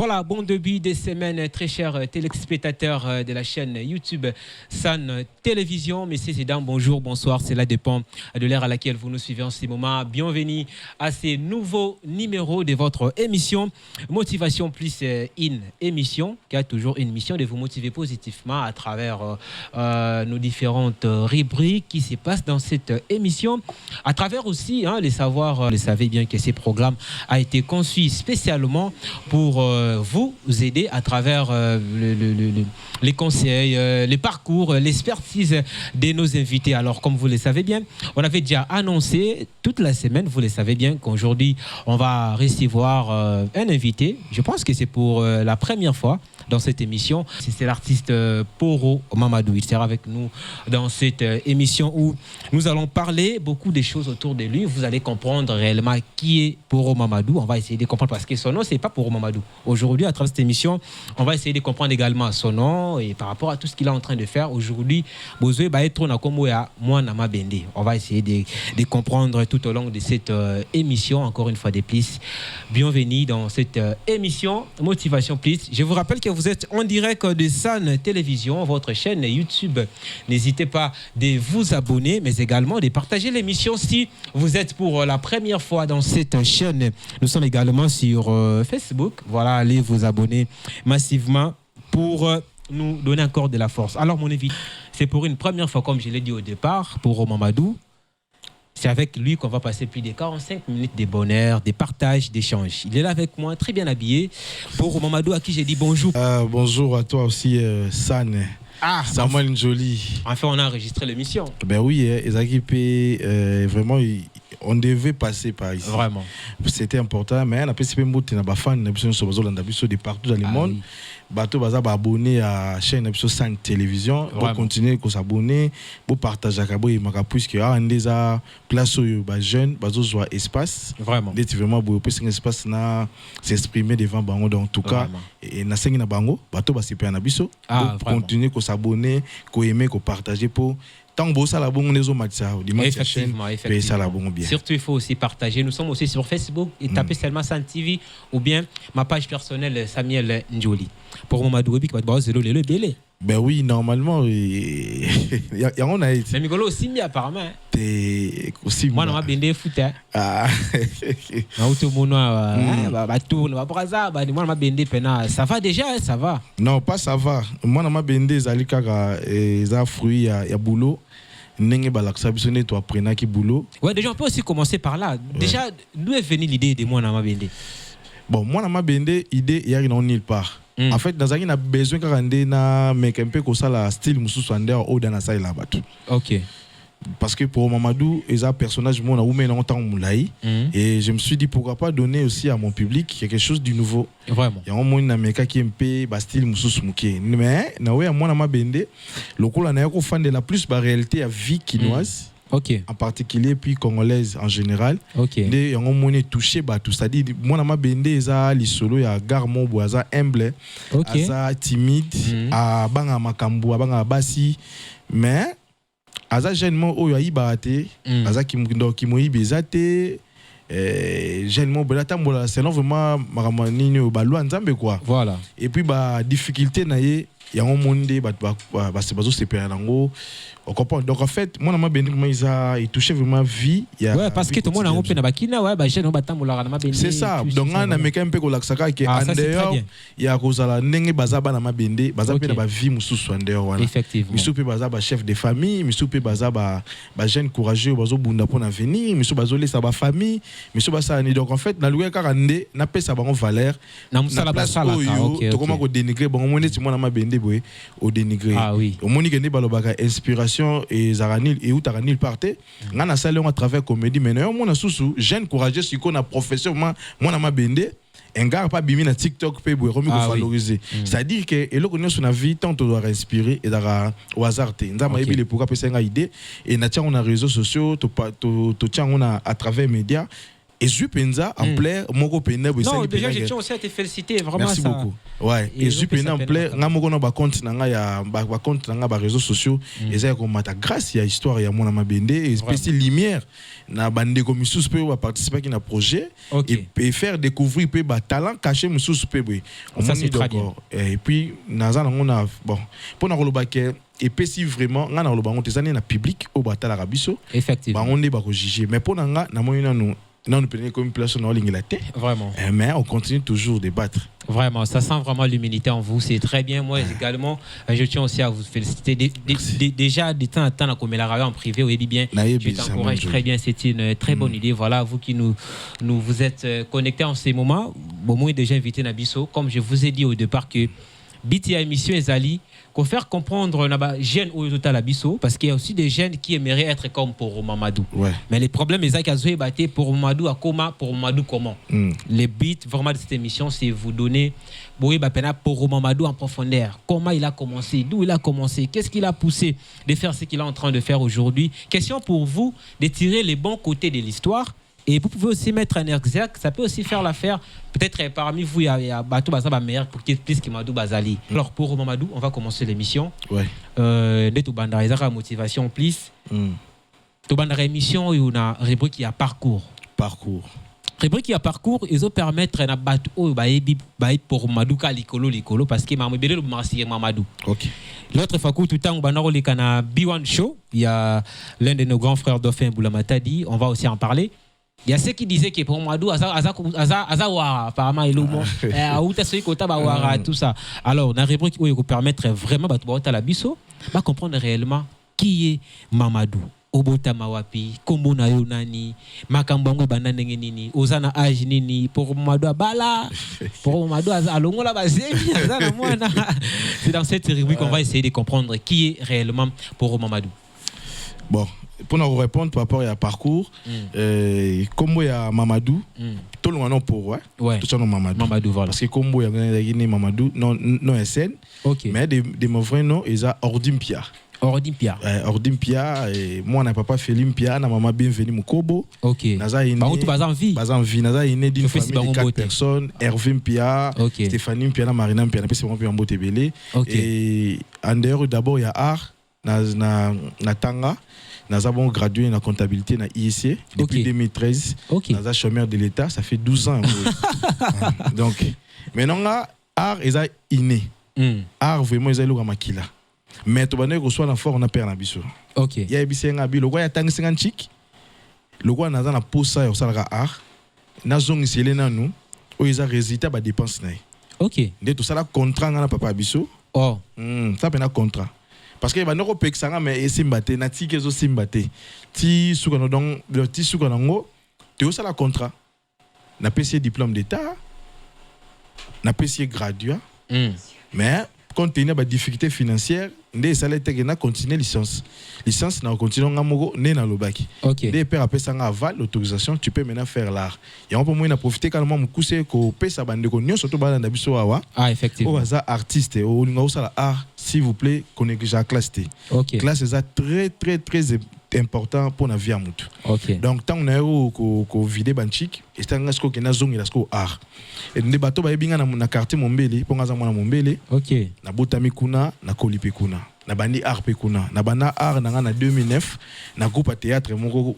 Voilà, bon début de semaine, très chers téléspectateurs de la chaîne YouTube San Télévision. Messieurs et dames, bonjour, bonsoir. Cela dépend de l'heure à laquelle vous nous suivez en ce moment. Bienvenue à ce nouveau numéro de votre émission Motivation Plus, une émission qui a toujours une mission de vous motiver positivement à travers nos différentes rubriques qui se passent dans cette émission. À travers aussi, les savoirs, vous savez bien que ces programmes a été conçu spécialement pour vous aider à travers les conseils, les parcours, l'expertise de nos invités. Alors, comme vous le savez bien, on avait déjà annoncé toute la semaine, vous le savez bien, qu'aujourd'hui, on va recevoir un invité. Je pense que c'est pour la première fois dans cette émission. C'est l'artiste Poro Mamadou. Il sera avec nous dans cette émission où nous allons parler beaucoup de choses autour de lui. Vous allez comprendre réellement qui est Poro Mamadou. On va essayer de comprendre parce que son nom, c'est pas Poro Mamadou. Aujourd'hui, à travers cette émission, on va essayer de comprendre également son nom et par rapport à tout ce qu'il est en train de faire. Aujourd'hui, on va essayer de comprendre tout au long de cette émission. Encore une fois de plus, bienvenue dans cette émission Motivation Plus. Je vous rappelle que vous êtes en direct de San Télévision, votre chaîne YouTube. N'hésitez pas de vous abonner, mais également de partager l'émission si vous êtes pour la première fois dans cette chaîne. Nous sommes également sur Facebook. Voilà, allez vous abonner massivement pour nous donner encore de la force. Alors, mon invité, c'est pour une première fois, comme je l'ai dit au départ, pour Mamadou. C'est avec lui qu'on va passer plus de 45 minutes de bonheur, de partage, d'échange. Il est là avec moi, très bien habillé. Pour Mamadou, à qui j'ai dit bonjour. Bonjour à toi aussi, San. Samuel Njoli. Enfin, on a enregistré l'émission. Ben oui, vraiment, on devait passer par ici. Vraiment. C'était important, mais on a participé à fan de partout dans le monde. Bateau baza abonné à la chaîne San Télévision pour continuer à s'abonner, pour partager puisque on a place aux jeunes, bazo espace. Vraiment. D'être vraiment pour un espace na s'exprimer devant bango dans tout cas et na sengi na bango, bateau ba siper na biso. Continuer à s'abonner, à aimer, à partager pour effectivement. Surtout, il faut aussi partager. Nous sommes aussi sur Facebook et taper seulement San TV ou bien ma page personnelle Samuel Njoli. Pour Mamadou, ben oui, normalement, il y en a. Mais Migolo aussi, apparemment. Moi, on m'a bendé foot. Ça va déjà, ça va. Non, pas ça va. Moi, on m'a bendé Zalikara et ça fruit, il y a boulot. Ouais, déjà, on peut aussi commencer par là. Déjà, d'où est venue l'idée de moi, Nama Bendé? Bon, moi, Nama Bendé, l'idée, il y a une nulle part. En fait, dans un besoin de mais un peu comme ça, la style Moussou Sander ou dans la salle là-bas. Ok. Parce que pour Mamadou, il y a un personnage moi et je me suis dit pourquoi pas donner aussi à mon public quelque chose de nouveau. Vraiment. Il y a un monde qui est un peu style Moussou Smouké. Mais moi Nama Bendé, le coup là, on fan de la plus la réalité à vie quinoise. Okay. En particulier puis congolaise en général. Okay. On m'a touché tout, c'est-à-dire moi na ma bendé ça li solo ya garmon boisa humble, ça timide, a banga makambu, a banga basi, mais aza jeune oyo aibate, aza ki moyi bezate jeune mo belata mbola c'est non vraiment makamani ni balwa nzambe quoi. Voilà. Et puis difficulté na ye ya un monde se bazo se perdre nango. Donc en fait, moi il touchait vraiment vie. Ouais, parce que tout le monde a un peu na bakina ouais, c'est ça. Donc on a un peu comme l'axaka qui en dehors il y a kozala ndenge bazaba na mabende, bazaba pe na ba vie mususu en dehors voilà. Effectivement. Misupe bazaba chef de famille, misupe bazaba ba jeune courageux bazo bunda pour l'avenir, misupe bazole sa ba famille, misupe basa ni donc en fait na loué karande na pesa bango valeur. Na musala basala to comment ko dénigrer bon moi neti moi na mabende boy au dénigrer. Ah oui. Au moni gende balobaka inspiration et Zaranil et où Taranil partait on a salé à travers comédie mais non mon sous jeune courageux si qu'on a professeur moi na ma bende un gars pas bimi na TikTok pe boy remis valoriser c'est-à-dire que et le connaît son vie tant on doit respirer et dara au hasard nzama yebi le pourquoi penser une idée et na tia on a réseaux sociaux to tient on a à travers médias Et je penza en plaire moko penda non déjà je tiens aussi à te féliciter vraiment. Merci ça. Beaucoup ouais et je penda en plaire nga moko na ba compte na nga ya ba compte na nga ba réseaux sociaux et ça comme mata grâce ya histoire ya mona mabende et spécial lumière na bande comme sous peut participer à un projet et faire découvrir peu ba talent caché sous peu ça c'est très bien et puis naza on a bon pour na koloba ke et puis si vraiment nga na koloba on tezani na public au batala rabiso effectivement ba on est ba ko juger mais pour nga na moyena nous non, nous prenons comme une place dans l'Ingleterre. Vraiment. Mais on continue toujours de débattre. Vraiment, ça sent vraiment l'humilité en vous. C'est très bien. Moi également, je tiens aussi à vous féliciter. Déjà, de temps en temps, comme la radio en privé, oui, bien. Je t'encourage très bien. C'est une très bonne idée. Voilà, vous qui vous êtes connectés en ces moments. Bon, moi, déjà invité Nabiso. Comme je vous ai dit au départ que BTA émission Ezali, qu'on faire comprendre les jeunes au total Abisso, parce qu'il y a aussi des jeunes qui aimeraient être comme pour Mamadou. Ouais. Mais les problèmes, ils ont battu pour Mamadou à comment, pour Mamadou comment. Le but vraiment de cette émission, c'est vous donner pour Mamadou en profondeur. Comment il a commencé, d'où il a commencé, qu'est-ce qui l'a poussé de faire ce qu'il est en train de faire aujourd'hui. Question pour vous de tirer les bons côtés de l'histoire. Et vous pouvez aussi mettre un exergue, ça peut aussi faire l'affaire. Peut-être parmi vous, il y a Batou Bazaba meilleur pour qu'il plus que Madou Bazali. Alors pour Mamadou, on va commencer l'émission. Ouais. Tout bandara, il y a motivation plus. Tout bandara émission, il y a une rubrique qui a parcours. Parcours. Rubrique qui a parcours, ils ont permettre na Batou pour Mamadou Likolo parce que Mamadou Marseille Mamadou. Ok. L'autre fois tout le temps on banaro les cana B1 Show, il y a l'un de nos grands frères Dauphin Boulamata dit, on va aussi en parler. Il y a ceux qui disaient que pour Mamadou Azawara, apparemment, il est tout ça. Alors, dans la rubrique où il vous permettre vraiment de comprendre réellement qui est Mamadou. Obota Mawapi, Kombo na yo nani, Makambango banane nini, Ozana âge nini, pour Mamadou Abala, pour Mamadou Azalongo la base. C'est dans cette rubrique qu'on va essayer de comprendre qui est réellement pour Mamadou. Bon. Pour nous répondre par rapport à parcours, comme il y a Mamadou, tout le monde pour ouais, tout le monde Mamadou. Mamadou voilà. Parce que comme il y a Mamadou, non SN, mais des mauvais noms, ils ont Ordimpia. Ordimpia. Ordimpia, moi n'a papa Félim Pia, na maman bienvenue Mukobo. Ok. Naza iné. Pas en vie. Pas en vie. Naza iné d'une famille de 4 personnes. Hervé Pia, Stéphanie Pia, Marina Pia, c'est mon père Mbote Belé. Et en dehors d'abord il y a art, na Tanga. Nous avons gradué en comptabilité dans IEC depuis 2013. Nous avons chômeur de l'État, ça fait 12 ans. Donc, maintenant, art est inné. Art vraiment est le makila. Mais tu vas reçoit l'enfant on a perdu biso. OK. Il y a bisi ngabi, le gars y a tangi 50 chic. Le gars n'a pas posa au salaire art. Na zone iselé na nous, où ils a résultat ba dépense na. OK. De tout ça là contrat na papa biso. Oh. Ça pena contrat. Parce que banoko pexanga mais simbate na ti kezo simbate ti sukano donc le ti sukano ngo te osa la contrat na PC diplôme d'état na PC graduat mais compte tenu de difficulté financière ndé salaire te na continuer licence na continuer ngamoko né na lobaki dès père après ça aval l'autorisation tu peux maintenant faire l'art et on peut moins profiter quand même mukuse ko pesa bande ko nyo surtout bana biso awa effectivement au artiste au linga usala art s'il vous plaît connectez la classe T. Classe est très important pour la vie à mutu. Donc tant on a eu ko vidé banchik et tant ngasko ke na zongi lasko art. Et ne bato ba binga na quartier Mombele pour ngaza mwana Mombele. Na botami kuna na kolipe kuna. Na bandi art pe kuna. Na bana art na 2009 na groupe à théâtre moko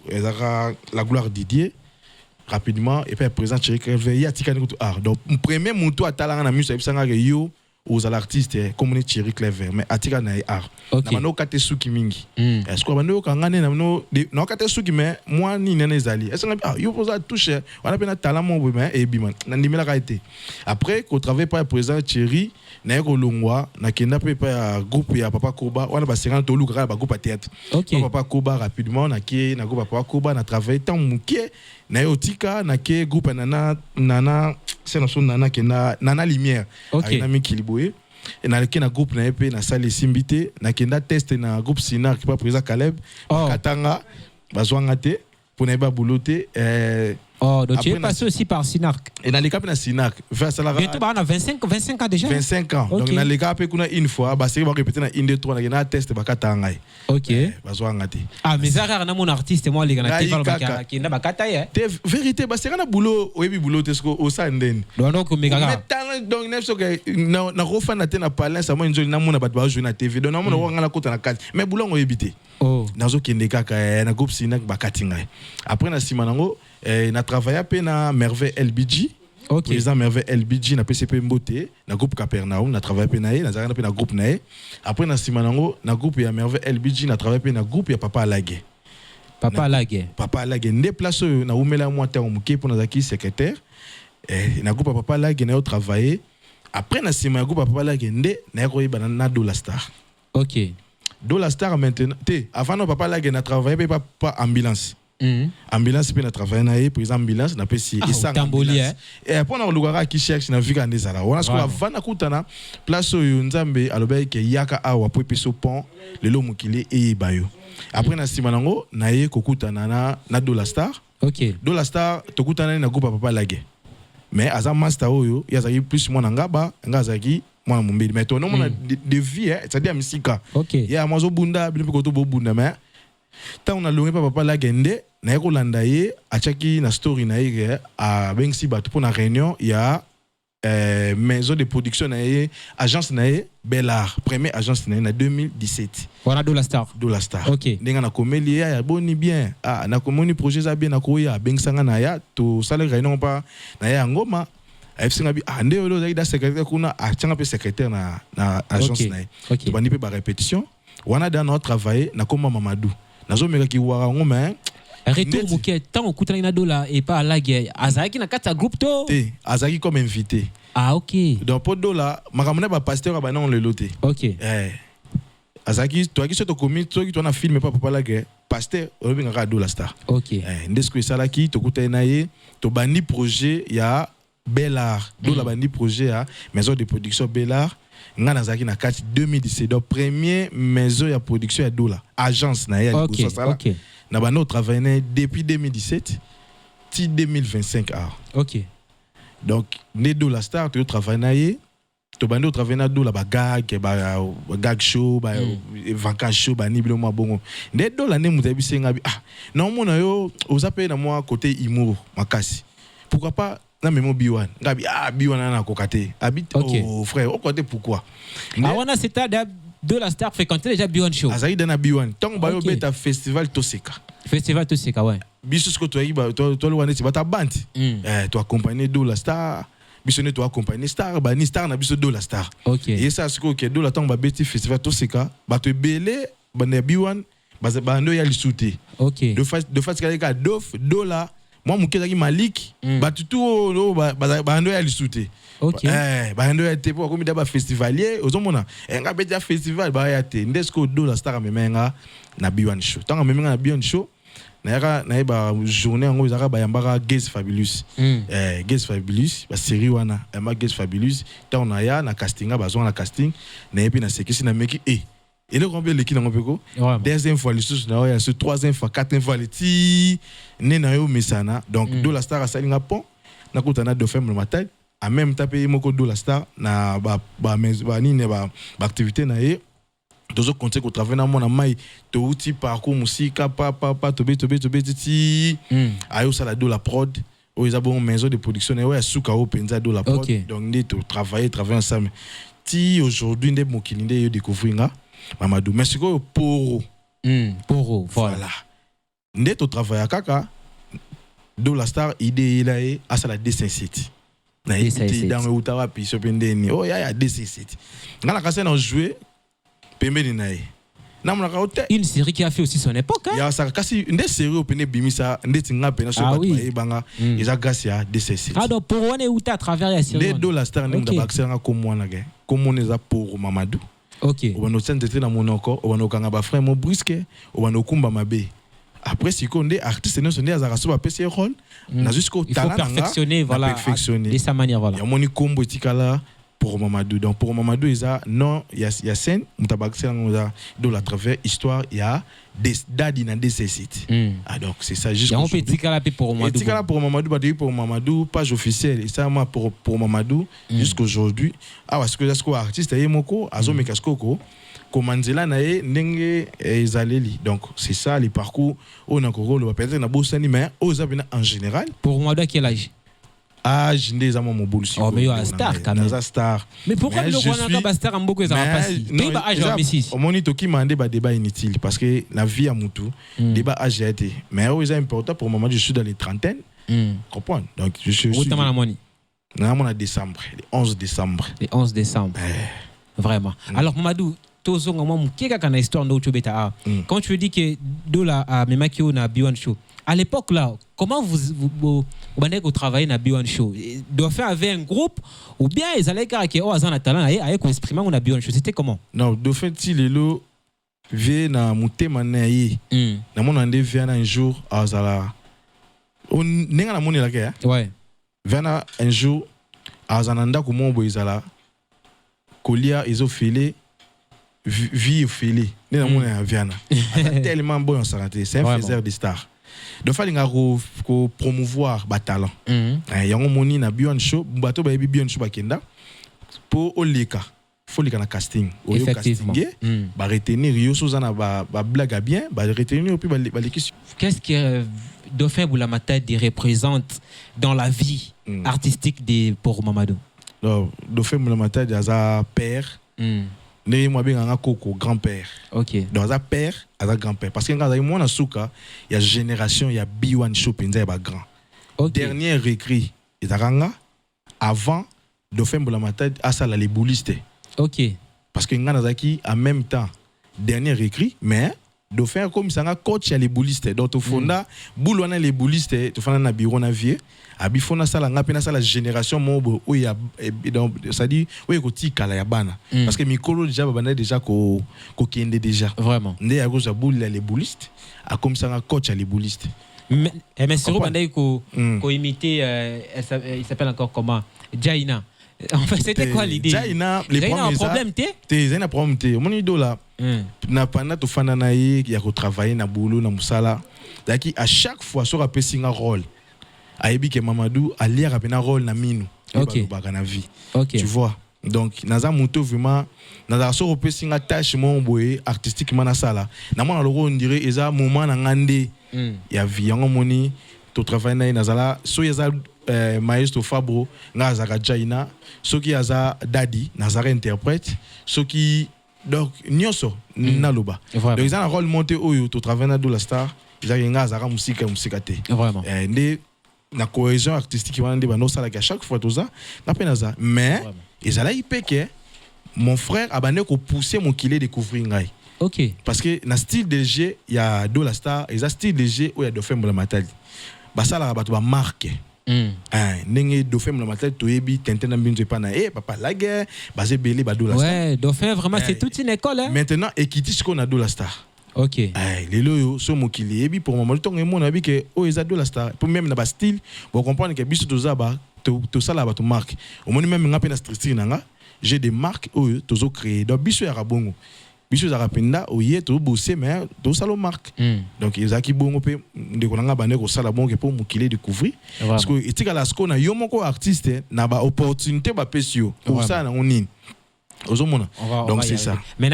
la gloire Didier. Rapidement et puis présent Thierry Crevel ya tika ni art. Donc premier mutu atala na musique bisanga yo aux artistes comme les Thierry Clever mais atika na art na mano kate suki mingi est-ce que bando kangane na no na kate suki mais moi ni nene zali est-ce que yo posa toucher on a pena talent mon mais et bima na ndimela ka été après qu'on travaille par président Thierry na ko longwa na kenda pe pa groupe ya papa Koba on a ba 50 tolu ka ba groupe théâtre papa Koba rapidement na ki na groupe papa Koba na travailler tant muké na yotika na ke groupe nana c'est na son nana ke nana lumière na mikiliboye et na ke na groupe na epé na salle simbité na kenda test na groupe Sinar qui pas président Caleb Katanga bazwanga te pour na ba bouloté Oh, donc tu es passé aussi par Sinac. Et dans les cas, na Sinac. Bientôt, on a 25 ans déjà. 25 ans. Donc dans les cas, une fois, bah c'est répéter na une 2 3 na test ba katanga. OK. Ah, mais ça rare na mon artiste moi les gars na qui na ba kataya. Vérité, bah c'est un boulot, oui boulot tesco au sanden. Donc donc neuf so que na refa na tena parler ça moi njoli na mona ba jouer na TV. Donc na mona ngala kota na kati. Mais boulot ngo ebité. Oh. Nazo kende kaka na groupe Sinac ba katinga. Après na simanango na travaillé à peine à Merveille LBG. OK. Président Merveille LBG na PCP Mbote, na groupe Capernaum, na travaillé peine na zara na groupe na. Après na simanango na groupe ya Merveille LBG na travaillé peine na groupe ya Papa Alage. Papa Alage. Papa Alage ndé place na umela moi ta muke pour na zaki secrétaire. Na groupe Papa Alage na travaillé. Après na sima groupe Papa Alage ndé na ko yeba na Dollar Star. OK. Dollar Star maintenant, avant no Papa Alage na travaillé pas ambulance. Ambulance peut travailler na président ambulance na pesi ambulance et après on a lugara qui cherche na vika ndezala on a ce qu'on va kutana place yo nzambe alobe ke yaka awa po peso pont lelo mukile e bayo après na simanango na ye kokutana na Dollar Star. OK. Dollar Star tokutana na groupe Papa Alage mais aza master oyo yazaki plus mwana ngaba ngazaki mwana mumbili mais to no mona de vie c'est-à-dire misika. OK. Ya mazo bunda biliko to bo bunda mais tant on a longé Papa Alage ndé na yeko landa ye achaki na story na ye a bengsi bato pour na réunion il y a maison de production na ye agence na ye Bellard première agence na ye na 2017 voilà Dollar Star. Dollar Star. OK. Ndenga na komeli ya boni bien na komoni projet za bien na koya bengsanga na ya to sala réunion pa na ya ngoma afc ngabi ndé olo za ida secrétaire kuna achanga pe secrétaire na agence na ye to bani pe ba répétition wana da na travailler na koma Mamadou nazo meka ki wara ngoma retour muke tant au kutana na Dollar et pas à la guerre azaki na kata groupe to azaki comme invité. Ah OK. Donc pour Dollar makamona ba pasteur ba non le loté. OK. Azaki toi qui soto commis toi qui toi na film pas Papa Alage pasteur on binga Dollar Star. OK. Ndesko sala ki to kutana na ye to bani projet ya Bellard Dollar bani projet ya maison de production Bellard nga nazaki na kati 2017 donc premier maison ya production ya Dollar agence na ye. OK. Na bano travaillé depuis 2017 ti 2025 ah. OK. Donc né Dollar Star tu travailles na ye to bando travailler na Dollar ba gag show ba vacances show ba ni bilo ma bongo né Dollar ne mutabi senga bi non mona yo ozape na moi côté humour makasi pourquoi pas na memo B1 ngabi B1 na kokate habite oh frère au côté pourquoi wana c'était Dollar Star fréquentait déjà B1 show. Azaï dans B1. Tant que tu beta festival Toseka. Festival Toseka, ouais. Biso ce que tu as toi le wane tu ta bande. Tu accompagner Dollar Star. Biso ne tu accompagner Star, bani Star na biso Dollar Star. OK. Et ça ce que Dollar tant ba beti festival Toseka, ba te belé ba na B1, ba ndo ya lisouté. OK. De fait ka dof Dollar moi mukezaki Malik ba tutu ba ndo ya lisouté. OK. Ba ndo ya te pour comme d'aba festivalier ozomona nga beti festival ba ya te ndesko Dollar Star memenga na B1 show tanga memenga na B1 show na ba journée ngo zaka ba yambaka Guest Fabulous Guest Fabulous ba série wana ma Guest Fabulous ta na ya na castinga ba zo na casting na epi na sekisi na meki et le combien l'équipe na ngopeko deuxième fois les sous na ya sur troisième fois quatrième fois les ti ne na yo mesana donc Dollar Star asalinga pont na kutana de femme le matin en même temps payer moko Dollar Star na ba activité na ye dozo compter ko travailler na mona mai to outil parcours musique pa to be ti ayo sala Dollar prod o ils a bon maison de production et ouais suka o penza Dollar prod donc ne to travailler ensemble ti aujourd'hui ndé mokilinde yo découvrir nga Mamadou merci ko poro voilà ndé to travailler kaka Dollar Star idée là et à sala D57 na été dans le Outawa puis sopendeni ya D57 ngala kasa na jouer pembeni na ye na mona ka une série qui a fait aussi son époque ya ça kasi ndé série au pene bimisa ndé tinga pena so ba banga eza grâce ya D57 donc pour on est où à travers la série ndé Dollar Star ndé mda bakisanga comme wana ge comme on eza pour Mamadou. OK. On va nous sentir na monoko on va nous kanga ba frère mo brisque on va nous kumba mabe après si qu'on est artiste nous on est azara so ba pese rôle na jusqu'au talent perfectionner voilà perfectionner de sa manière voilà ya moni kombo etikala pour Mamadou. Donc pour Mamadou, non, il y a scène, de la travers histoire, il y a des daddy dans des sites. Ah donc c'est ça juste. Il y a un petit calapé pour Mamadou. Petit calapé pour Mamadou, pour Mamadou, page officielle. Et ça pour Mamadou jusqu'aujourd'hui. Ah parce que c'est quoi artiste est moko, azo mekaskoko. Komanzela nae nenge ezaleli. Donc c'est ça les parcours on a ko peut-être na bosani mais en général. Pour Mamadou à quel âge? Ah, je n'ai jamais mon boulot. Oh, mais il y a un star quand même. Star. Mais pourquoi le Rwanda pas star en beaucoup ça va passer? Non, mon itoki m'a demandé débat inutile parce que la vie à Moutou, débat âge a été. Mais c'est important pour le moment, je suis dans les trentaines. Comprends? Donc je suis. Où t'as mal à mon en décembre, le 11 décembre. Le 11 décembre. Vraiment. Alors Mamadou, quand tu dis que Dola a Memakio na B1 Show, à l'époque là, comment vous travaillez na B1 Show? Doit faire avec un groupe ou bien ils allaient car que oh azana talent avec exprimer on a B1 Show, c'était comment? Non, de fait il lelo vie na mutema na yi. Na mon ande vient un jour azala. On nenga na moni la ke. Ouais. Vient un jour azananda ko mon boizala. Kolia izofile vie filée ni na mon aviana. Tellement bon on s'arrêter, c'est un faiseur de stars. Donc il faut promouvoir ba talent. Yango moni na B1 Show, bato ba B1 Show bakenda pour oleka. Faut leka na casting. Oyo casting ba retenir yo sozana ba blague bien, ba retenir puis ba l'équipe. Qu'est-ce que Dauphin Boulamata représente dans la vie artistique de pour Mamadou? Dauphin Boulamata a père. Ne moi bien un coco grand-père. OK. Donc ça père, ça grand-père parce que quand moi na souka, il y a génération, il y a B1 Show penza ba grand. Okay. Dernier écrit, Izaranga avant Dauphin Boulamata a ça les boulistes. OK. Parce que ngana zaki en même temps dernier écrit mais Dauphin comme ça nga coach les boulistes. Donc au fonda boulwana les boulistes, tu fana na bureau na vie. Abifona sala ngapena sala génération mobo où il y a donc ça dit où ko tikala ya bana parce que mikolo déjà bana déjà ko kende déjà vraiment ndé ya goza boule les boulistes a comme ça nga coach les boulistes mais sur banda ko imiter il s'appelle encore comment Jaina. En fait c'était quoi l'idée? Jaina les problème Jaina problème mon idole là na pana to fana na yi ya ko travailler na boulot na musala daki à chaque fois sur a singa rôle Aïbi que Mamadou a lire un rôle na minu. OK. Na vie. OK. Tu vois. Donc naza muto vraiment naza so repé singa tâche mon boy artistiquement na sala. Na mona loko on dirait eza moment na ngande. Ya vie yango moni to travail na nazala so yaza maestro Fabro ngaza ka Jaina, so ki yaza Daddy nazara interprète, so ki donc nyoso naloba. Donc ils ont un rôle monté oyo to travail na do la star. Ils ont ngaza ka musique te. Vraiment. La cohésion artistique qui va à chaque fois tout ça mais ils allaient que mon frère a poussé mon kilé découvrir ngai. OK. Parce que dans style de jeu il y a Do la star et style de jeu où il y a Dauphin Boulamata ba ça la ba marque nenge Dauphin Boulamata to yebi tenten mbinzo pa na papa la guerre basé belé ba Do la star. Ouais, Dauphin vraiment c'est toute une école hein. Maintenant équité ce qu'on a Do la star. OK. Les loyo so mokili ebi pour moment ton mon abi que o ezado la star pour même na ba style pour comprendre que biso to zaba to sala ba to marque au moins même ngapena street nanga j'ai des marques o to zo créer donc biso ya rabongo biso za rapenda o ye to bosser mais to sala marque donc ezaki bongo pe ndeko nanga bande ko sala bongo pour mokili découvrir parce que etika la sko na yo moko artiste na ba opportunité ba pesio pour ça na onine. Donc c'est ça. Mais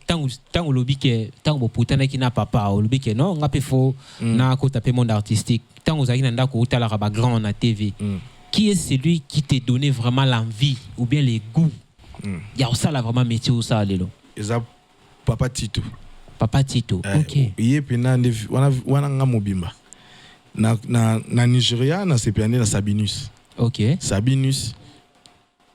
tant au lobby que tant au putain qui n'a papa au lobby que non, on a pas faux na ko taper monde artistique. Tant aux aïna nda ko tala raba grand na TV. Qui est celui qui t'a donné vraiment l'envie ou bien les goûts? Il y a ça là vraiment métier ou ça lelo. Eza Papa Tito. Papa Tito. OK. Yé pena wana nga mobimba. Na Nigeria na sepiane na Sabinus. OK. Sabinus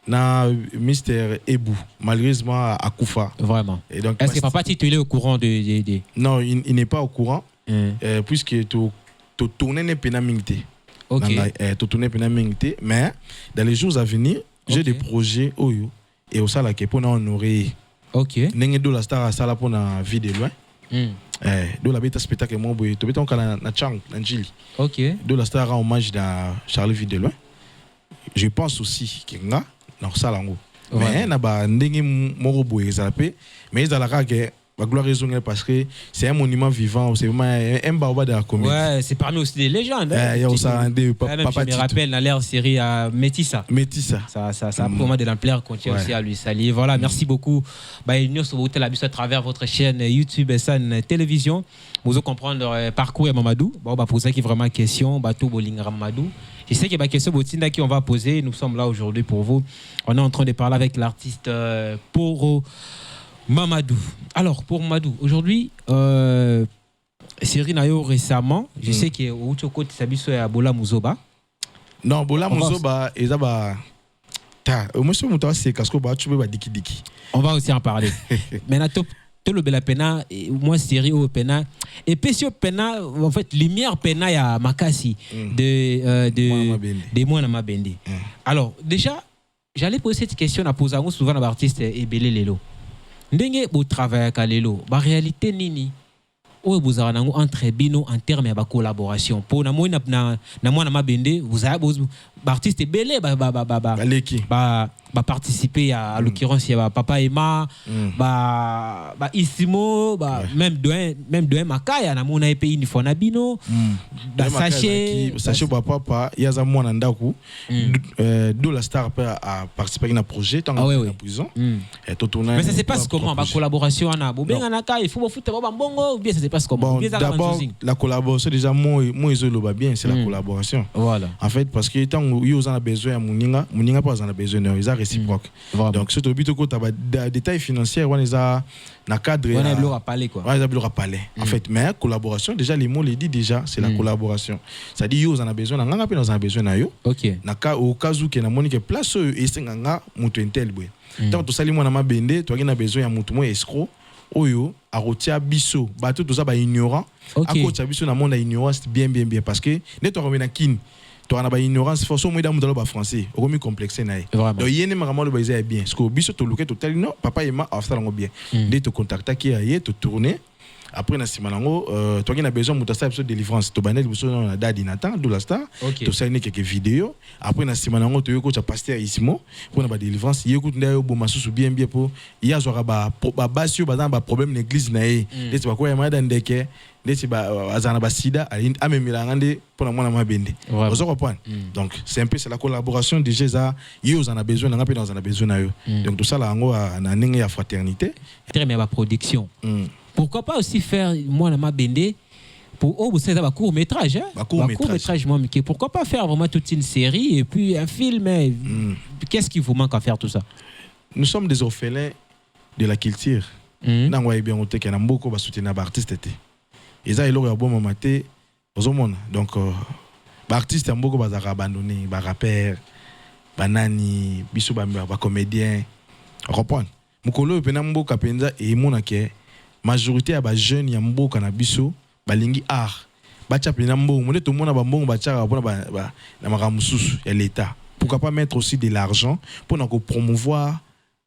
na Mr. Ebou, malheureusement à Koufa. Vraiment. Est-ce que Papa Tito il est au courant de... Non, il n'est pas au courant, puisque tu tournes n'est pas mingté. OK. Tu tournes pas mingté, mais dans les jours à venir, j'ai des projets oyo et au sala que pour honorer. OK. N'engé do la star à sala pour na vie de loin. Do la bête spectacle mon boy, tu bête on kana na chang na Njili. OK. Do la star rend hommage à Charles Vie de loin. Je pense aussi que nga non ça lango mais na ba ndenge moko boye ezalapé mais ezalaka ke la gloire est parce que c'est un monument vivant, c'est un baobab de la comédie. Ouais, c'est parmi aussi des légendes. Il y a aussi un des papa. Je me rappelle dans leur série Métissa. Métissa. Ça a vraiment de l'ampleur qu'on tient aussi à lui saluer. Voilà, merci beaucoup. Nous sommes à travers votre chaîne YouTube et Sun Télévision. Vous allez comprendre leur parcours à Mamadou. Bon, bah pour ça qui est vraiment question, tout Bolingra Mamadou. Je sais qu'il y a des questions qu'on va poser. Nous sommes là aujourd'hui pour vous. On est en train de parler avec l'artiste Poro Mamadou. Alors, pour Mamadou, aujourd'hui, série Nayo récemment, je sais que Ouchoko Tisabiso et Bola Muzoba. Non, Bola Muzoba, et ça va. Moi, je me suis dit on va aussi en parler. Maintenant, tout le bel pena, moi, série au pena. Et puis, sur pena, en fait, lumière pena, il y a Makasi de Moana Mabende. Alors, déjà, j'allais poser cette question à poser souvent à l'artiste Ebele Lelo. Ndenge bo travail ka lelo ba réalité nini o vous avez entre bino en termes de collaboration pour na moi na moi na Mabende vous avez artiste belé ba participer à l'occurrence il y a Papa Emma ba Isimo même de Makaya na mona pays ni fona bino da sachet papa il y a za mwana ndaku do la star a participé à un projet tant en prison et tout tourner mais ça se passe comment ba collaboration na bobenga naka il faut foutre ba mbongo ou bien ça se passe comment d'abord la collaboration déjà moi izolo ba bien c'est la collaboration voilà en fait parce que tant ils ont besoin muninga pas en a besoin ils ont réciproque. Donc, c'est au but de détails financiers, on les a dans cadre. On a besoin parler quoi. On a besoin parler. En fait, mais collaboration, déjà les mots les dit déjà, c'est la collaboration. Ça dit ils en a besoin, on a besoin na yo. OK. Naka au cas où que na monique place et c'est nganga mutu intel boy. Tant tout ça les mots na mabende, toi qui na besoin ya mutu mo escroc. Oyo a rotia biso, ba tout ça ba ignorant. A coach biso na monde ignorance bien parce que ne toi remena kin. Tu as une ignorance, forcément, moi, dans le français, on est complexé. Donc, il y a des bien. Parce que biso to look to tell non, papa et maman a fait bien. Dès te contacter qui aille, te tourner. Après, na simanango, toi qui as besoin de ta délivrance, tu banel biso na dadi Nathan, de la star. Tu sais quelques vidéos. Après, na simanango, tu yoko tu pasteur Isimo pour na délivrance. Yoko tu ndayo bo masusu bien pour. Il y a genre ba basio ba problème l'église naé. Dès tu vas quoi yama dandeke. Sida pour donc c'est un peu c'est la collaboration déjà ça ils en a besoin on a besoin donc tout ça là en a fraternité très bien la production pourquoi pas aussi faire moi na Mabende pour vous savez un court métrage court métrage moi mais pourquoi pas faire vraiment toute une série et puis un film qu'est-ce qu'il vous manque à faire tout ça nous sommes des orphelins de la culture nangwa bien on te que na mboko ba soutenir artiste et ça il aurait bon maté aux hommes donc artiste en beaucoup bazaka abandonné ba rappeur banani biso ba comédien reprendre mukolo pena mboka penza et mona ke majorité ya ba jeunes ya mboka na biso balingi art ba cha pena mbo monde tout mona ba mbongo ba cha ba na makamususu ya l'état pourquoi pas mettre aussi de l'argent pour na ko promouvoir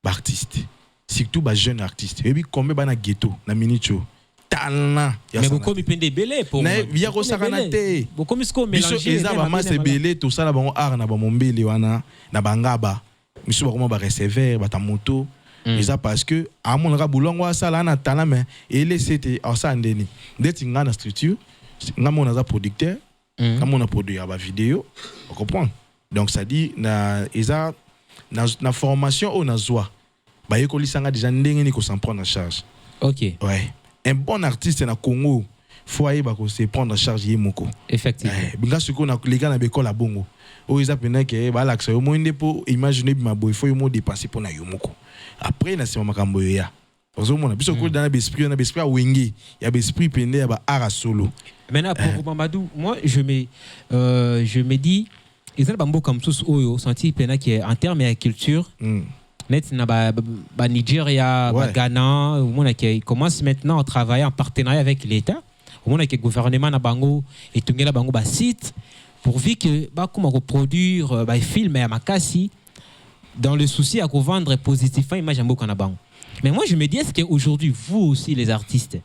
ba artiste surtout ba jeunes artistes et puis combien ba na ghetto na minicho talent mais beaucoup mi pende belé pour via ko sakanate beaucoup mi sko mélanger ils ont masse belé tout ça là ba art na ba mombele wana na bangaba misu ba comment ba recevoir ba ta moto et ça parce que à mon rabulongo ça là na talent mais et c'était en ça ndeni d'être na structure ngamo na za producteur ngamo na produire ba vidéo on comprend donc ça dit na isa na formation au na zoa ba yeko lisanga déjà ndenge ni ko s'en prendre en charge. OK. Ouais. Un bon artiste na Congo faut aller se prendre en charge yemoko. Effectivement. Binga suko na les gars na beko la bongo. O isa pena ke ba l'accès au moins pour imaginer ma boy faut yo dépenser pour na yomoko. Après na sima makambo ya. Ozomona biso ko dans l'esprit wenge, ya l'esprit pende ba ara solo. Maintenant pour Mamadou, moi je me dis ils ont bambo comme tous oyo senti pena que en termes de culture net na ba Nigeria, ba Ghana, au monde qui commence maintenant à travailler en partenariat avec l'État. Au monde qui le gouvernement na bango et tout la bango ba site pourvu que ba comment reproduire ba film à Makasi dans le souci à vendre positivement image en beaucoup na bango. Mais moi je me dis est-ce que aujourd'hui vous aussi les artistes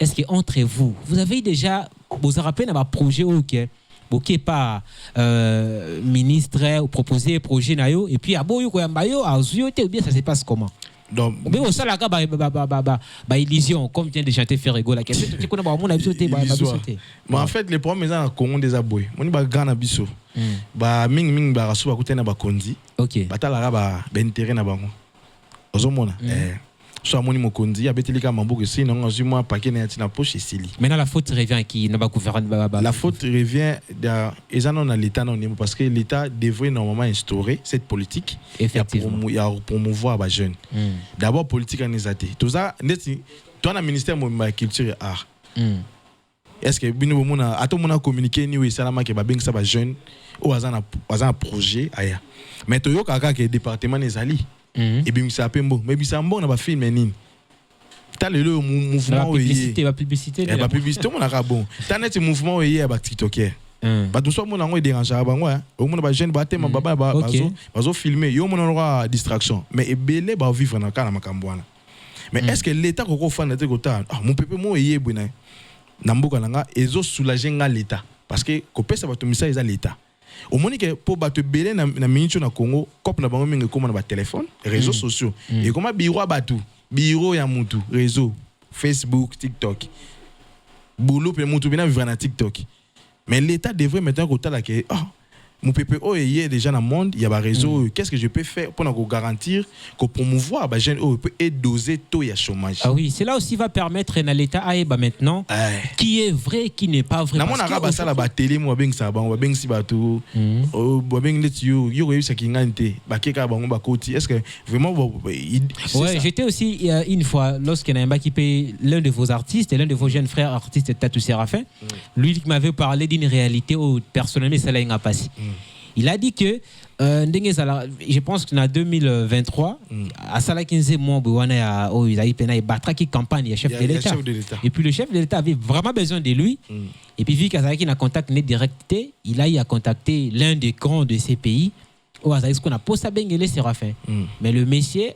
est-ce que entre vous avez déjà vous rappelez dans un projet OK boké pas ministre ou proposer projet na yo et puis aboyo ko yamba yo azuyote ou bien ça se passe comment? Donc mais au sala ka ba illusion comme vient de chanter Ferrego la question tu connais ba mon abisoté ba abisoté. Mais en fait les problèmes dans Congo des aboy moni ba grand abiso ba ming ba raso ba kutena ba kondi OK ba tala ba intérêt na bango ozomona soit moni mokonzi abetelika mambo que sinon on moi paquet na poche et sili. Maintenant la faute revient à qui? Na ba gouvernement la faute revient à l'état non parce que l'état devrait normalement instaurer cette politique effectivement pour promouvoir les jeunes. D'abord politique en exaté tout ça neti toi na ministère de la culture et art. Est-ce que bino mona ato mona communiquer ni oui salama ke ba bengisa ba jeunes ou azana projet aya mais to yo kaka ke département ezali et bien ça pembo mais bisa mbon na ba film nini ta le mouvement la publicité la publicité mon aka bon ta net mouvement yé ba tiktoker ba tout ça mon ngo dérange ba ngo o mon ba jeune ba tema ba bazo filmer yo mon aura distraction mais ebele ba vivre na kana makambwana mais est-ce que l'état ko fa na te ko ta mon peuple mo yé buna na mboka nanga ezo soulager nga l'état parce que ko pesa ba to misa eza l'état au moins que pour battre belé na minute na Congo cop na bango mingi comme na ba téléphone réseaux sociaux et comment biro batu biro ya mutu réseau Facebook TikTok boulot pe mutu bina vivre na TikTok mais l'état devrait maintenant ko tala que mon peuple est déjà dans le monde, il y a un réseau. Qu'est-ce que je peux faire pour garantir, pour promouvoir les jeunes et doser tout le chômage? Ah oui, c'est là aussi va permettre à l'État maintenant qui est vrai, qui n'est pas vrai. Dans mon arabe, ça la télé, moi ben ça, on va ben si bateau, on va ben les tuyaux, il y aurait eu ça qui n'était, bah qui a bon bah côté. Est-ce que vraiment ouais, j'étais aussi une fois lorsqu'il y a un qui paye l'un de vos artistes, l'un de vos jeunes frères artistes, Tatou Séraphin, lui qui m'avait parlé d'une réalité où personnellement ça l'a passé. Il a dit que je pense qu'en 2023 à Salakinze Mouabouana il a eu peine battre qui campagne le chef de l'État et puis le chef de l'État avait vraiment besoin de lui et puis vu qu'Azaki n'a contact net directé il a eu à contacter l'un des grands de ces pays où Azaki qu'on a posé à Benguele Séraphin mais le monsieur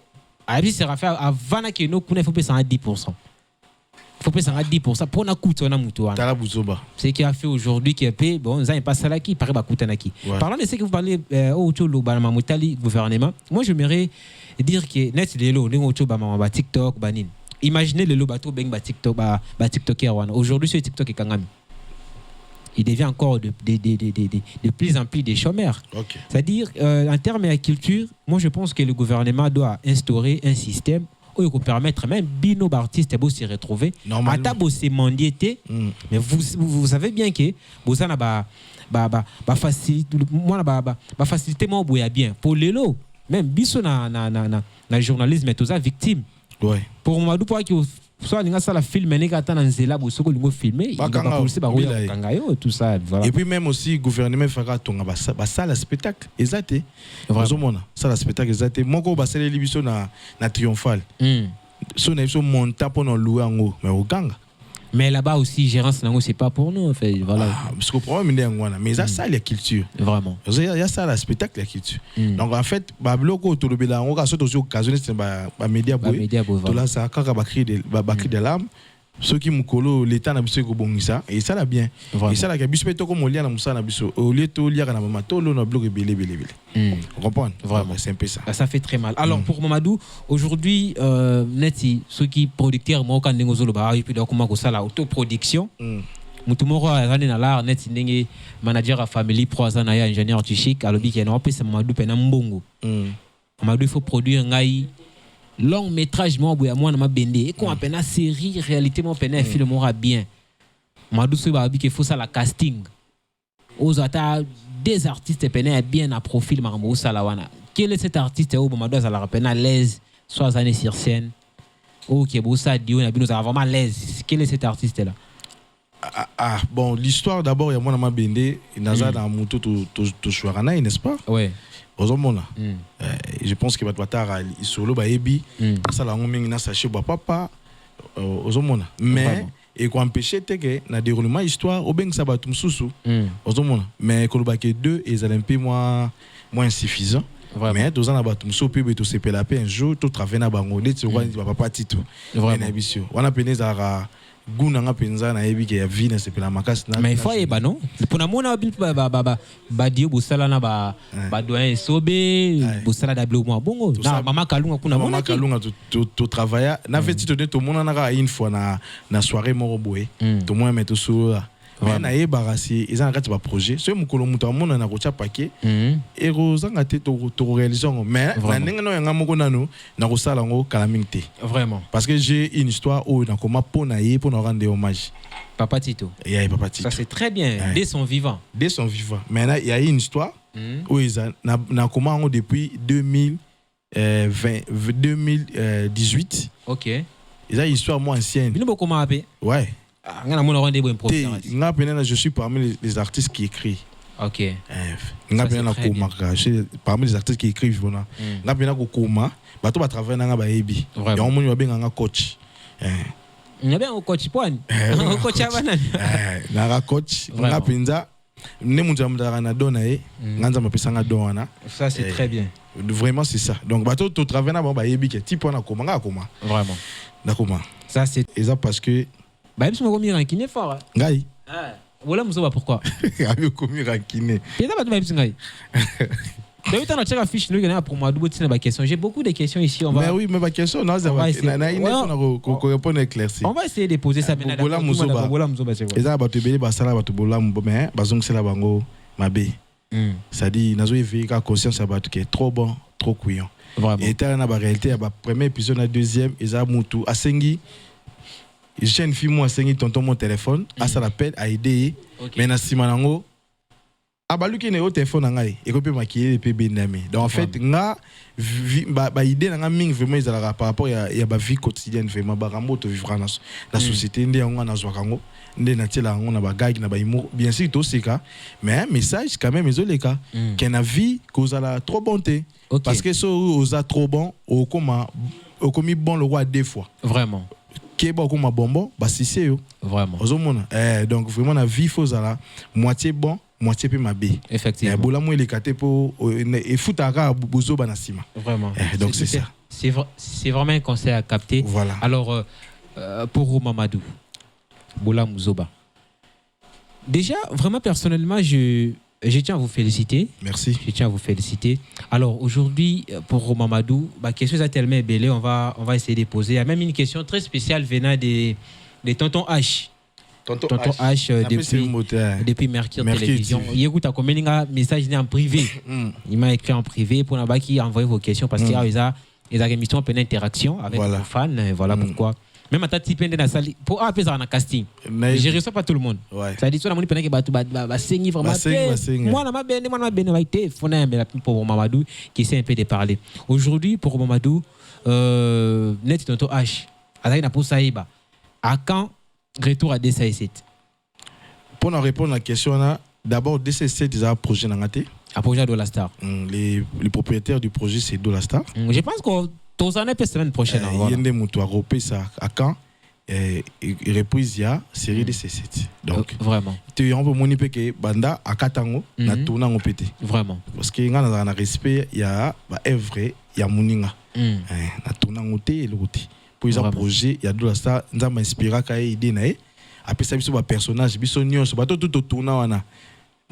a dit Séraphin avant que nous connaissons faut payer 10%. Faut payer 10% pour na coûte on a mutuana. C'est ce qu'il a fait aujourd'hui qui est payé bon ça n'est pas ça là qui paraît ba kutanaki. Parlant de ce que vous parlez au tolo ba mamutali gouvernement, moi j'aimerais dire que net de lo ndingo to ba mama TikTok banin. Imaginez le lo bato beng ba TikTok ba TikToker wana. Aujourd'hui sur TikTok et kangami. Il devient encore de plus en plus des chômeurs. C'est-à-dire en termes de culture, moi je pense que le gouvernement doit instaurer un système où il peut permettre même bino artistes de se retrouver à table c'est mondiété mais vous savez bien que vous en a facilité mon boya bien pour les lots même biso na journalisme et tout ça victime pour moi pour que soit ninga sala film ne ka tana nzela bosoko lingo filmer il va pas police ba kangayo tout ça voilà et puis même aussi gouvernement fera tonga ba salle spectacle exacté vraiment salle spectacle exacté moko ba sala libiso na triomphal so na biso monta pour no louer ngo mais au ganga mais là-bas aussi gérance nango c'est pas pour nous en fait voilà parce que le problème est ngwana mais ça ça la culture vraiment il y a ça la spectacle la culture donc en fait ba bloko to lobela ngo ka so to occasionniste ba média boy to là ça kaka ba cri de larmes ceux qui mukolo l'état na biso ko bongisa et ça la bien et ça la ka biso to ko molia na musa na biso au lieu to lia na mama to lo na bloc belé on comprend vraiment c'est un peu ça ça fait très mal alors pour Mamadou aujourd'hui neti ceux qui producteurs mo kan ndingo zolo ba et puis donc comment ko ça la autoproduction mutu moko azane na la neti ndenge manager à family pro azana ya ingénieur artistique alobi ke na opesa Mamadou pena mbongo Mamadou il faut produire ngai long métrage moi boya moi na mabende et qu'on appelle na série réalité mon pena film moi bien Mamadou so ba bi que faut ça la casting aux ata des artistes pena bien à profil marmo sala wana quel est cet artiste au Mamadou ça la pena à l'aise soit année sur scène OK bossa dio na bino ça vraiment à l'aise quel est cet artiste là bon l'histoire d'abord il y a moi na mabende naza na moto to chouarana n'est-ce pas ouais je pense que batwatara solo ba ebi ça la ngomingi na sachet ba papa ozomona mais et ko empêcher te que na déroulement histoire obeng ça batum susu ozomona mais ko ba que deux et un peu moins insuffisant mais deux ans na batum so pe to sepela pe un jour to travailler na bango net so papa titu na bisio wana peneza Gounanga penza na yebi ke ya vie na sepela makasi na. Mais il faut yeba non. Pour na mona ba dio bosala na ba doyen sobe bosala da blo mo bongo. Na mama kalunga kuna mona. Mama kalunga to travailler na fait to to mona na une fois na soirée moro boé. To moi metto sur mais na yeba rasi ils ont kati ba projet. So mukolo muta mona na kocha paquet. Et rozanga te to réalisation mais na ndenge no yanga moko nano na kosala ngo calamité. Vraiment. Parce que j'ai une histoire où na koma pona ye pour rendre hommage. Papa Tito. Papa Tito. Ça c'est très bien dès son vivant. Dès son vivant. Mais il y a une histoire où ils na koma depuis 2018. OK. Ils ont une histoire moins ancienne. Bino boko mabe. Ouais. Je suis parmi les artistes qui écrivent. Ok. Parmi les artistes qui écrivent. Bato ba travailler na ba ebi. Ya omoni ba benga coach. Il y a bien un coach point. Un coach abana. Na coach. Nga penza ne munza mudara na dona e nganza mapesa nga dona. Ça c'est très bien. Vraiment c'est ça. Donc bato to travailler na ba ebi ke type na koma nga koma. Vraiment. Na koma. Ça c'est exact parce que bah il me commis rankiné fort. Ngai. Voilà musoba pourquoi? Abi commis rankiné. Pesa ba tu ngai. D'ailleurs, tu as une fiche pour moi. J'ai beaucoup de questions ici. On va... Mais oui, mais ma question, non, on va essayer de poser ça maintenant. Ça dit, nous avons conscience que trop bon, trop couillon. Et tu as la réalité, le premier épisode, le deuxième, ils ont moutou. A Sengi, j'ai une fille, moi, Sengi, tonton mon téléphone, à ça l'appelle, à aider. Mais na simanango. Abaluki ne au téléphone ngai et ko pe maquiller pe benami. Donc en fait nga ba idée nga ming vraiment ils ala par rapport ya ba vie quotidienne vraiment ba rambo to vivre na société ndé nga na zwa kango ndé na tela nga na ba gag na ba imo bien sûr to seka mais un message quand même ezoleka que na vie kozala trop bonté parce que so oza trop bon au komi bon le roi deux fois. Vraiment. Keba koma bonbon ba sisé yo. Vraiment. Ozomona donc vraiment na vie faut zala moitié bon moitié peu mabé. Effectivement. Bola mo elekaté pour et futaka bozo banasima. Vraiment. Donc c'est ça. C'est vraiment un conseil à capter. Voilà. Alors pour Mamadou Bola Mouzoba. Déjà vraiment personnellement je tiens à vous féliciter. Merci. Je tiens à vous féliciter. Alors aujourd'hui pour Mamadou, ma question est tellement belle, on va essayer de poser. Il y a même une question très spéciale venant des Tonton H. Tonton H depuis Mercure Télévision. Il écoute à combien de messages en privé. Il m'a écrit en privé pour envoyer vos questions parce qu'il y a des émissions pleine d'interaction avec vos fans. Voilà pourquoi. Même à ta type de la salle pour appeler ça en casting. Je ne reçois pas tout le monde. Ça dit soit la monnaie pendant que va saigner vraiment. Moi na ma benne va être fondé pour Mamadou qui sait un peu de parler. Aujourd'hui pour Mamadou net Tonton H. Azai na pour Saïba. À quand retour à DC7? Pour répondre à la question, d'abord, DC7 est un projet dans un projet de la Star. Les propriétaires du projet, c'est de la Star. Je pense que tous en la semaine prochaine. Il y a des moutons à quand reprise il y a série DC7. Donc, vraiment. Tu as un peu mon que Banda à Katango, na tourna en pété. Vraiment. Parce que dans un respect, il y a œuvre, il y a Moninga. Na tourna en côté et le côté. Pour un projet, il y a de la Star, nous avons inspiré à idée nae. Après ça, il y a un personnage, il y a tout tournant wana.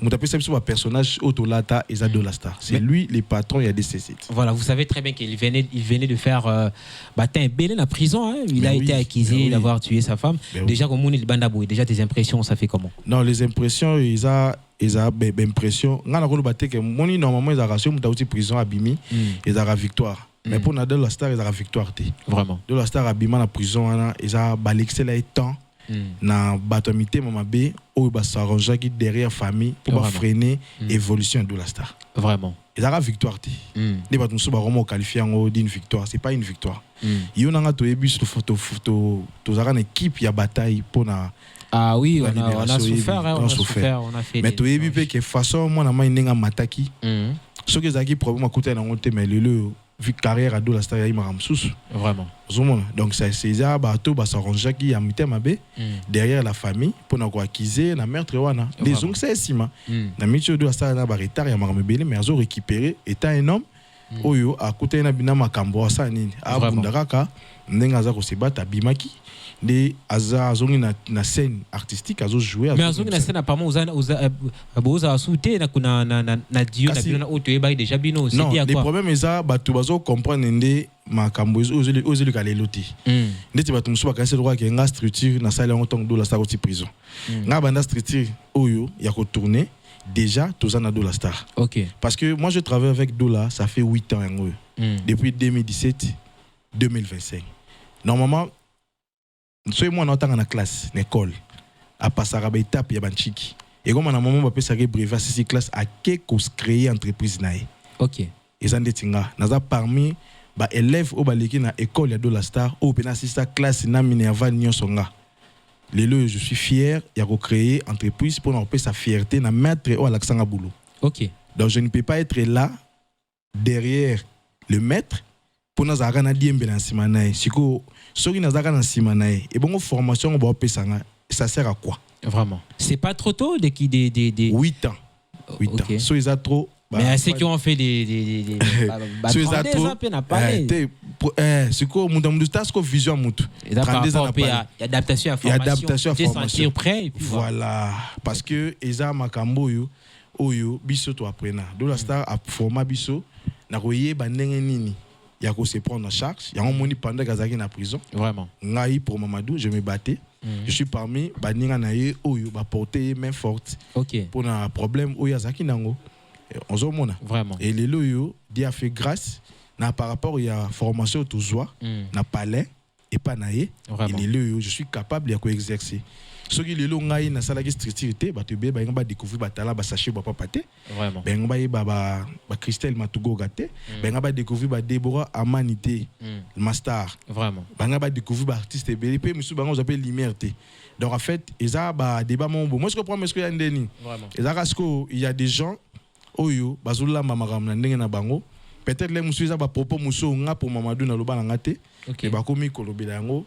Mon appelle ça un personnage autolata et de la Star. C'est lui le patron, il y a des C7. Voilà, vous savez très bien qu'il venait de faire un Bélé en prison. Hein. Il a été accusé d'avoir tué sa femme. Déjà, comme on est le bandaboué, déjà tes impressions, ça fait comment? Non, les impressions, ils ont impression. Normalement, ils ont reçu une prison à Bimi, ils ont victoire. Mais pour de la Star, ils ont victoire. Vraiment. De la Star à Bima, la prison, ils ont balixé le temps. Na batomité mamabé ou ba s'arranger qui derrière famille pour freiner l'évolution de la Star. Vraiment. Ils ont victoire. Les batons sont vraiment qualifiés d'une victoire. C'est pas une victoire. Il y a un bus photo une équipe, il y a bataille pour na. Ah oui, on a souffert, on a souffert, on a fait. Mais tu as vu que façon moi na main mataki. Ce que zaki problème à côté na monter mais le vu carrière à de la Star il m'a ramsous. Vraiment. Donc c'est ça bateau ba s'arranger qui a mité mabé derrière la famille pour na ko accuser na meurtre wana. Les donc c'est sima. Na micho de la Star na ba retard ya m'a rebellé mais azo récupérer étant un homme oyo akuta na bina makambo asa nini abunda kaka ndenga za ko se bata bimaki de azongi na scène artistique azo jouer mais azongi na scène apparemment oza souté na kuna na dio na bino na auto eba déjà bino c'est bien quoi non le problème eza batu bazo comprendre ndé makambo ozeli kaleloti ndeti batu musu bakase droit ke nga structure na sala ngotong do la star oti prison nga banda structure oyo ya ko tourner déjà toza na Dola Star. OK. Parce que moi je travaille avec Dola, ça fait 8 ans depuis 2017 2025. Normalement soy moi na na classe l'école à passer à étape ya banchiki. Et comme na moment ba pesa ke brevet ci classe à quelque créer entreprise nae. OK. Et ça ndetinga naza parmi ba élèves au baleki na école ya Dola Star au pena sa classe na minerva nyosonga. Lelo, je suis fier de recréer entreprise pour nous sa fierté na mettre au Alexandre Boulou. OK. Donc je ne peux pas être là derrière le maître pour nous avoir na diembe na simanae. Siko soki na zaka na simanae et bon formation on va pesanga ça sert à quoi? Vraiment. C'est pas trop tôt de 8 ans. 8 okay. ans. So ils a trop mais à ceux qui ont fait des so ils a trop c'est quoi mon stage ko vision mutu 32 ans il y a adaptation à formation se sentir prêt et puis voilà parce que eza makambo oyo biso to aprena Dola Star a format biso na koye bandenge nini ya ko se prendre en charge ya moni pendant kazaki na prison vraiment ngai pour Mamadou je me battais je suis parmi baninga na ye oyo ba porter main forte OK pour un problème oyo azaki nango vraiment et les loyo Dieu a fait grâce na par rapport à formation toujours na palais et pas naé et les loyo je suis capable de exercer ce qui les lo ngai na sala ki structure ba te be ba ngaba découvrir ba talent ba sachet ba papa te vraiment ba ngaba ba Christelle Matugo gate ba ngaba découvrir ba Deborah Amanité master vraiment ba ngaba découvrir ba artiste be pe musu ba ngaba appelle liberté. Donc en fait eza ba débat mon bon moi je comprends mais ce que y a ndeni eza parce que il y a des gens oyo bazula mama na ndenge na bango peut-être les musu eza ba propos musu nga pour Mamadou na loba na ngate et ba komi kolobela yango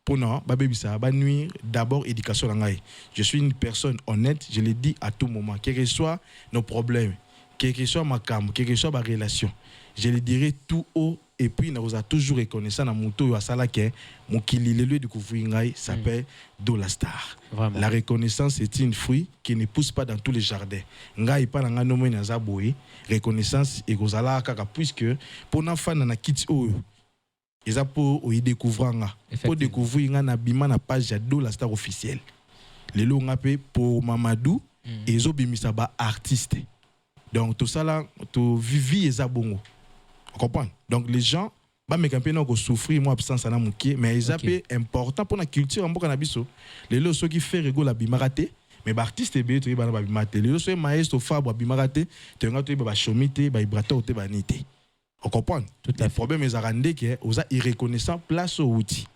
pona ba bebisa ba nuire d'abord éducation na ngai. Je suis une personne honnête, je le dis à tout moment, quel que soit nos problèmes, quel que soit ma cam, quel que soit ma relation, je le dirai tout haut et puis nous a toujours reconnaissant na muto ya sala ke mokili le lieu de couvrir ngai s'appelle Dola Star. Vraiment. La reconnaissance est une fruit qui ne pousse pas dans tous les jardins. Ngai pa na ngano mo na zaboy reconnaissance et kozala kaka puisque pour na fan na kit oyo eza pour y découvrir nga pour découvrir nga na bima na page ya Dola Star officielle. Lelo nga pe pour Mamadou ezo bimisa ba artiste. Donc tout ça là to vivi eza bongo. Vous comprenez? Donc les gens ba me campé non ko souffrir moi absence na mukie mais ils appellent important pour la culture en boka na biso. Les lo ceux qui fait rigolo la bimarate mais ba artiste be to ba na bimate. Les lo ceux maestro Fabre bimarate te nga to ba chomite ba ibrato te ba nité. Vous comprenez? Tout le problème est arrandé que oza irreconnaissant place au outil.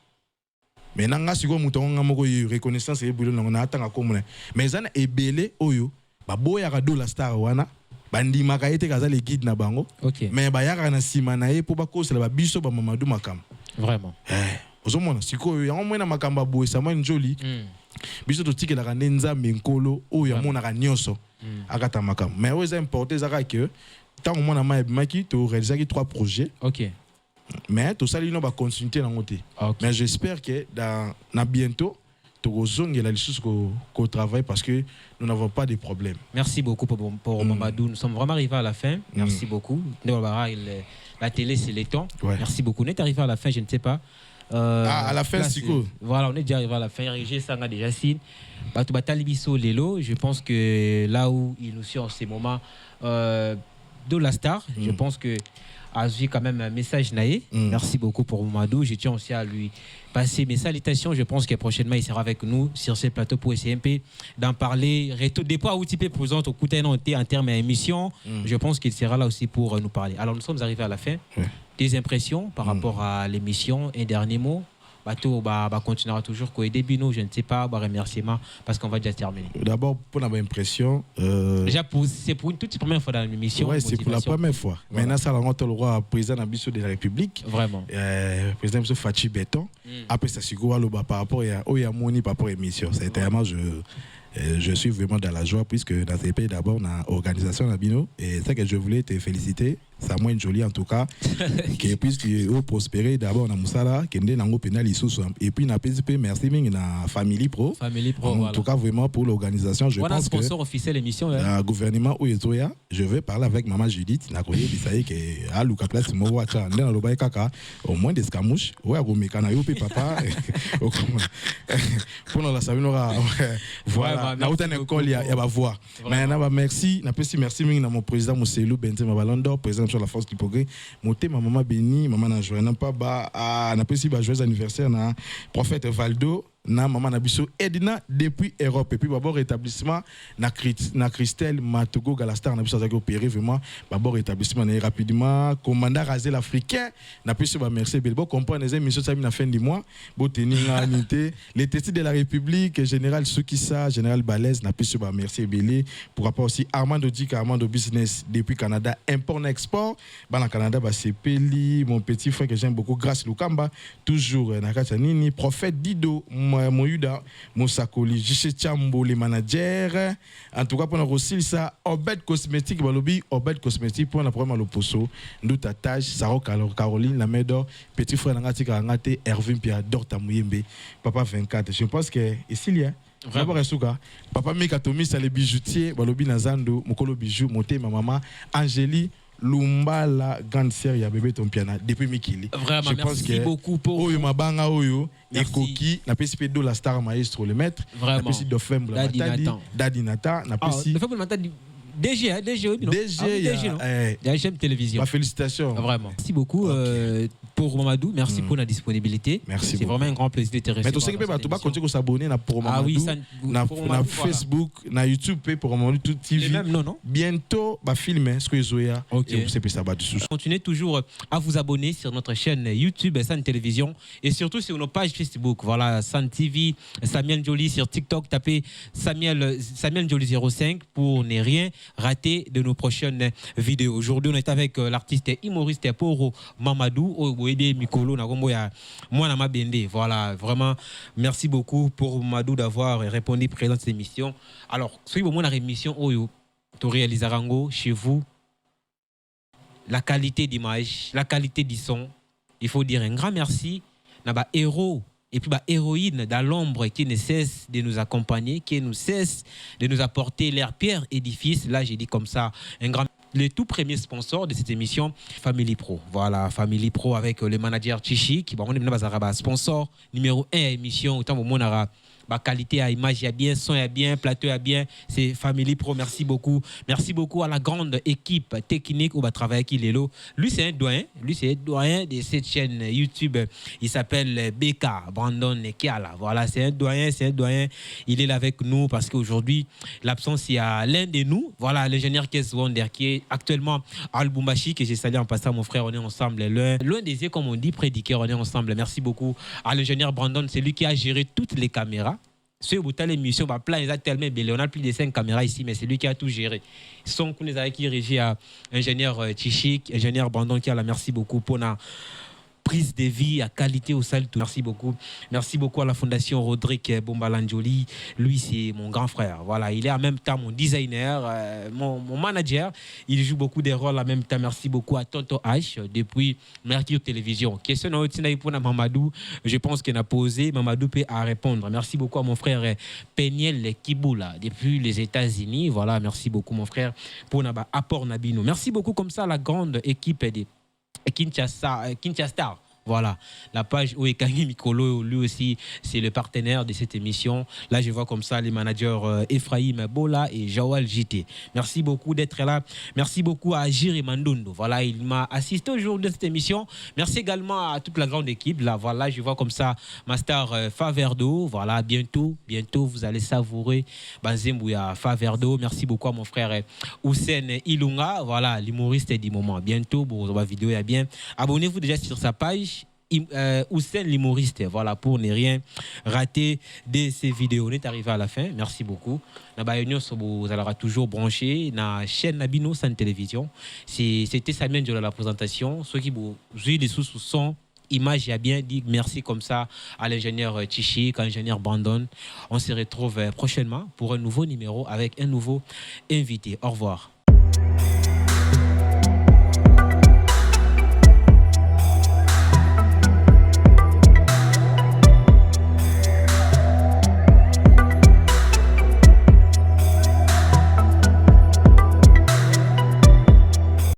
Maintenant nga siko mutonga moko reconnaissance e bulo na atanga komuna. Mais zana ebele oyo ba boya ka Dola Star wana bandi makaete kaza les guides na bango mais ba yaka na sima na ye po ba kosela ba biso ba Mamadou makam vraiment ozomona siko yango mwana makamba boye sama njoli biso to tikela ka nzambe nkolo oyo amona ka nyonso akata makam mais oyo important zaka que tant au mona ma maki to réaliser 3 projets mais tout ça ils va continuer na ngote mais j'espère que dans bientôt qu'on travaille parce que nous n'avons pas de problème. Merci beaucoup pour Mamadou. Nous sommes vraiment arrivés à la fin. Merci beaucoup. La télé, c'est les temps. Ouais. Merci beaucoup. On est arrivé à la fin, je ne sais pas. À la fin, c'est cool. Voilà, on est déjà arrivé à la fin. Régé Sanga déjà signe. Batalibiso Lelo, je pense que là où il nous suit en ces moments, Dola Star, je pense que a vu quand même un message naïf. Merci beaucoup pour Mamadou. Je tiens aussi à lui passer mes salutations. Je pense que prochainement il sera avec nous sur ce plateau pour SMP d'en parler. Des points où tu peux présenter au coup en termes d'émission. Je pense qu'il sera là aussi pour nous parler. Alors nous sommes arrivés à la fin. Des impressions par rapport à l'émission. Un dernier mot. Bateau continuera toujours qu'au début nous, je ne sais pas, remerciement parce qu'on va déjà terminer. D'abord pour ma impression. Déjà c'est pour une toute première fois dans l'émission. Oui, c'est pour la première fois. Voilà. Maintenant ça rencontre le roi président Abisso de la République. Vraiment. Président Abisso Fachi Béton. Après ça c'est quoi par rapport à Oyamoni par rapport à l'émission. C'est vraiment je suis vraiment dans la joie puisque dans ces pays d'abord on a organisation Nabino et ça que je voulais te féliciter. ça moins joli en tout cas. Que puisse prospérer d'abord dans Moussala, que nous avons pénal et puis na PSP merci ming na Family Pro. Family Pro. En tout cas vraiment pour l'organisation, je pense que sponsor officiel l'émission. Le gouvernement où je vais parler avec maman Judith. Na koye bisaye que à Luka place mo wacha ndena loba kaka au moins des scamouches. Ouais go mekana yo pe papa. Pour la sabinora voilà na autant école ya ba voir. Mais na ba merci na pesi merci ming na mon président Mousselou Benzema Ballon d'Or président sur la force du progrès. Monté ma maman béni maman na joie na pas ba na pesi ba joyeux anniversaire na prophète Valdo na maman na biso Edina depuis Europe et puis d'abord rétablissement na Christelle Matogo Galastar na biso za opéré vraiment d'abord rétablissement rapidement commandant Razel africain na biso ba merci belbo comprendre les émissions ça na fin du mois bo tenir la unité les testis de la République général Soukissa général Balès na biso ba merci belé pour rapport aussi Armando Dik Armando Business depuis Canada import export dans Canada ba Sepeli mon petit frère que j'aime beaucoup grâce Lukamba toujours na Katanini prophète Dido Moyuda, Mosakoli, Jiché Chambo, les managers. En tout cas, pour nous aussi, ça, Obed Cosmétique, Balobi, Obed Cosmétique, pour la première l'opposo, nous tatage, Sarah Caroline, la Médor, petit frère Nangati Karangate, Erwin Pia, Dorta Mouyembe, Papa 24. Je pense que ici, il y a. Papa Mekatomi, c'est les bijoutiers, Balobi Nazando, Mokolo Bijou, Moté, ma maman, Angélie. Lumba la grande sœur ya bébé ton piano depuis Mikili. Vraiment, je pense merci beaucoup pour Oyo mabanga oyo et Koki na PSP do la star maestro le maître vraiment na PSP do Femble Dadi Nata na PSP le Femble Matadi DG DG Télévision. Félicitations. Vraiment. Merci beaucoup pour Mamadou. Merci pour la disponibilité. Merci. C'est vraiment un grand plaisir de te recevoir. Mais tu sais que tu vas continuer à s'abonner pour Mamadou. Ah oui, ça, na Facebook, na YouTube pour Mamadou tout TV. Même non. Bientôt va filmer ce que Zoya. OK. Et vous savez ça va dessus. Continuez toujours à vous abonner sur notre chaîne YouTube San Télévision et surtout sur nos pages Facebook. Voilà, San TV, Samuel Joly sur TikTok, tapez Samuel Joly 05 pour ne rien rater de nos prochaines vidéos. Aujourd'hui, on est avec l'artiste humoriste Poro Mamadou Oboebe Mikolo Nagomboya Mwanama Bende. Voilà, vraiment, merci beaucoup pour Mamadou d'avoir répondu présent à cette émission. Alors, si vous avez une émission, tu réalises chez vous, la qualité d'image, la qualité du son, il faut dire un grand merci à nos héros et puis héroïne dans l'ombre qui ne cesse de nous accompagner, qui ne cesse de nous apporter leur pierre édifice. Là, j'ai dit comme ça, un grand... Le tout premier sponsor de cette émission, Family Pro. Voilà, Family Pro avec le manager Chichi, qui est sponsor numéro 1 émission. Autant au monde la qualité à image est bien, son est bien, plateau est bien. C'est Family Pro, merci beaucoup. Merci beaucoup à la grande équipe technique où va travailler Kilelo. Lui, c'est un doyen. Lui, c'est un doyen de cette chaîne YouTube. Il s'appelle Beka Brandon Nekiala. Voilà, c'est un doyen, Il est là avec nous parce qu'aujourd'hui, l'absence, il y a l'un de nous. Voilà, l'ingénieur Kes Wonder qui est actuellement à Lubumbashi, que j'ai salué en passant, mon frère, on est ensemble. L'un des yeux, comme on dit, prédiquer, on est ensemble. Merci beaucoup à l'ingénieur Brandon, c'est lui qui a géré toutes les caméras. Ce bout de l'émission, on a plus de 5 caméras ici, mais c'est lui qui a tout géré. Son qu'on les a qui régi à ingénieur Tichik, ingénieur Brandon qui a la merci beaucoup pour la prise de vie à qualité au salut. Merci beaucoup. Merci beaucoup à la fondation Rodrigue Bombalanjoli. Lui, c'est mon grand frère. Voilà, il est en même temps mon designer, mon manager. Il joue beaucoup de rôles en même temps. Merci beaucoup à Tonto H depuis Mercure Télévision. Question pour Mamadou. Je pense qu'il a posé. Mamadou peut à répondre. Merci beaucoup à mon frère Peniel Kiboula depuis les États-Unis. Voilà, merci beaucoup mon frère pour notre apport Nabino. Merci beaucoup comme ça à la grande équipe des Kinshasa. Voilà, la page où Ekangi Mikolo, lui aussi, c'est le partenaire de cette émission. Là, je vois comme ça les managers Ephraim Bola et Joël JT. Merci beaucoup d'être là. Merci beaucoup à Jiri Mandondo. Voilà, il m'a assisté aujourd'hui de cette émission. Merci également à toute la grande équipe. Là, voilà, je vois comme ça Master Faverdo. Voilà, bientôt, vous allez savourer Banzembouya Faverdo. Merci beaucoup à mon frère Hussein Ilunga. Voilà, l'humoriste du moment. Bientôt, pour la vidéo est bien. Abonnez-vous déjà sur sa page. Hussein l'humoriste, voilà, pour ne rien rater de ces vidéos. On est arrivé à la fin, merci beaucoup. Vous allez toujours branché dans la chaîne Nabino San Télévision. C'était Samuel Jola la présentation. Ceux qui vous jouent des sous-son, image, il a bien dit merci comme ça à l'ingénieur Tichi, à l'ingénieur Brandon. On se retrouve prochainement pour un nouveau numéro avec un nouveau invité. Au revoir.